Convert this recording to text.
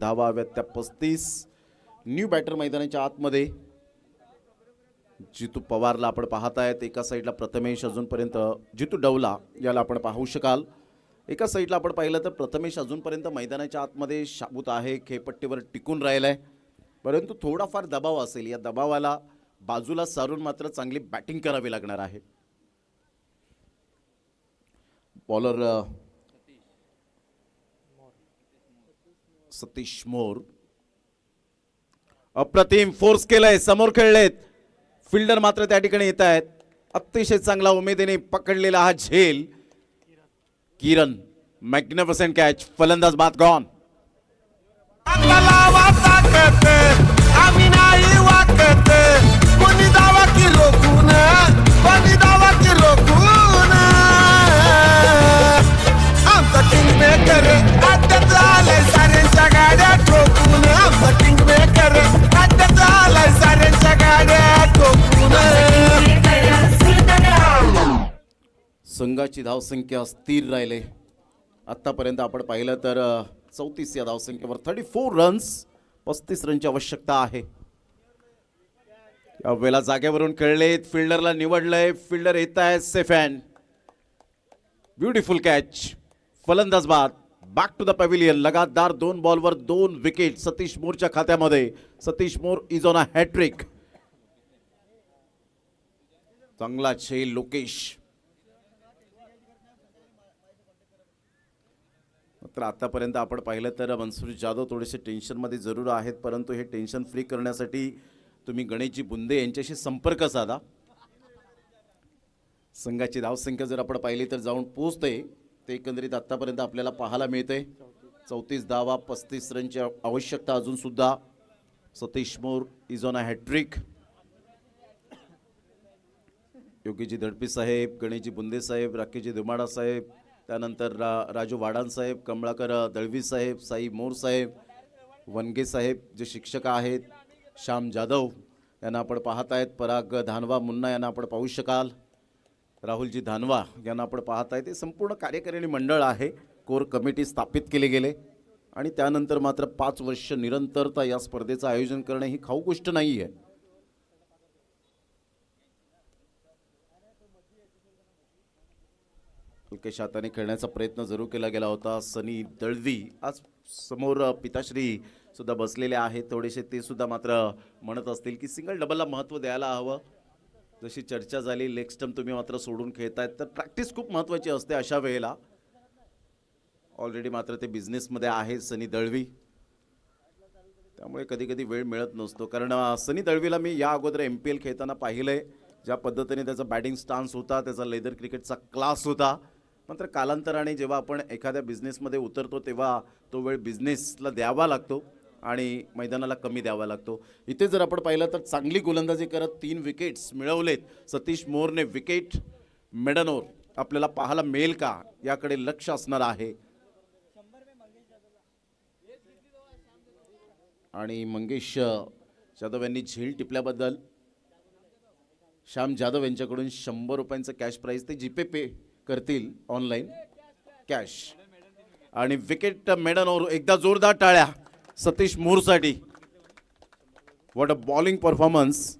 धावा हव्यात त्या 35. न्यू बॅटर मैदानाच्या आतमध्ये जितू पवारला आपण पाहतायत. एका साईडला प्रथमेश अजूनपर्यंत जितू डवला याला आपण पाहू शकाल. एका साईडला आपण पाहिलं तर प्रथमेश अजूनपर्यंत मैदानाच्या आतमध्ये शाबूत आहे, खेळपट्टीवर टिकून राहिलाय. परंतु थोडाफार दबाव असेल, या दबावाला बाजूला सारून मात्र चांगली बॅटिंग करावी लागणार आहे. बॉलर सतीश मोर अप्रतिम फोर्स केलाय, समोर खेळलेत. फिल्डर मात्र त्या ठिकाणी येत आहेत. अतिशय चांगला उमेदीने पकडलेला हा झेल. किरण मॅग्निफिसेंट कॅच, फलंदाज बाद गॉन. संघाची धावसंख्या स्थिर राहिले. आतापर्यंत आपण पाहिलं तर 34 या धावसंख्येवर 34 रन्स, 35 रनची आवश्यकता आहे. यावेळेला जागेवरून खेळलेत, फिल्डरला निवडलंय, फिल्डर येत आहे सेफ हँड. ब्युटिफुल कॅच, फलंदाज बाद. Back to the pavilion. लगातार 2 बॉलवर 2 विकेट सतीश मोरच्या खात्यामध्ये. Satish More is on a hattrick. चांगला झेल लोकेश. मात्र आतापर्यंत आपण पाहिलं तर मनसुर जाधव थोडेसे टेन्शनमध्ये जरूर आहेत, परंतु हे टेन्शन फ्री करण्यासाठी तुम्ही गणेशजी बुंदे यांच्याशी संपर्क साधा. संघाची धावसंख्या जर आपण पाहिली तर जाऊन पोहोचते ते एकंदरीत आतापर्यंत आपल्याला पाहायला मिळते. 34 धावा, 35 रनची आवश्यकता अजून सुद्धा. Satish More is on a hattrick. Yogiji Dhadpi साहेब, गणेशजी बुंदे साहेब, राकेशजी धुमाडा साहेब, त्यानंतर राजू वाडान साहेब, कमळाकर दळवी साहेब, साई मोर साहेब, वनगे साहेब जे शिक्षक आहेत, श्याम जाधव यांना आपण पाहत आहेत. पराग धानवा मुन्ना यांना आपण पाहू शकाल. राहुलजी धानवा यांना आपण पाहत आहे. ते संपूर्ण कार्यकारिणी मंडळ आहे, कोर कमिटी स्थापित केले गेले आणि त्यानंतर मात्र 5 वर्ष निरंतरता या स्पर्धेचं आयोजन करणे ही खाऊ गोष्ट नाही आहे. हलक्याशा हाताने खेळण्याचा प्रयत्न जरूर केला गेला होता. सनी दळवी आज समोर पिताश्री सुद्धा बसलेले आहेत. थोडेसे ते सुद्धा मात्र म्हणत असतील की सिंगल डबलला महत्त्व द्यायला हवं. जशी चर्चा झाली, लेग स्टंप तुम्ही मात्र सोडून खेळतायत तर प्रॅक्टिस खूप महत्त्वाची असते अशा वेळेला. ऑलरेडी मात्र ते बिझनेसमध्ये आहे सनी दळवी, त्यामुळे कधी कधी वेळ मिळत नसतो. कारण सनी दळवीला मी या अगोदर MPL खेळताना पाहिलंय, ज्या पद्धतीने त्याचा बॅटिंग स्टान्स होता, त्याचा लेदर क्रिकेटचा क्लास होता. मात्र कालांतराने जेव्हा आपण एखाद्या बिझनेसमध्ये उतरतो तेव्हा तो वेळ बिझनेसला द्यावा लागतो आणि मैदानाला कमी द्यावा लागतो. इथे जर आपण पाहिलं तर चांगली गोलंदाजी करत 3 विकेट्स मिळवलेत सतीश मोरने. विकेट मेडनोर आपल्याला पाहायला मिळेल का याकडे लक्ष असणार आहे. आणि मंगेश जाधव यांनी झेल टिपल्याबद्दल श्याम जाधव यांच्याकडून 100 रुपयांचं कॅश प्राईज ते जीपे पे करतील, ऑनलाईन कॅश. आणि विकेट मेडनोर. एकदा जोरदार टाळ्या सतीश मोरसाठी. What a bowling performance.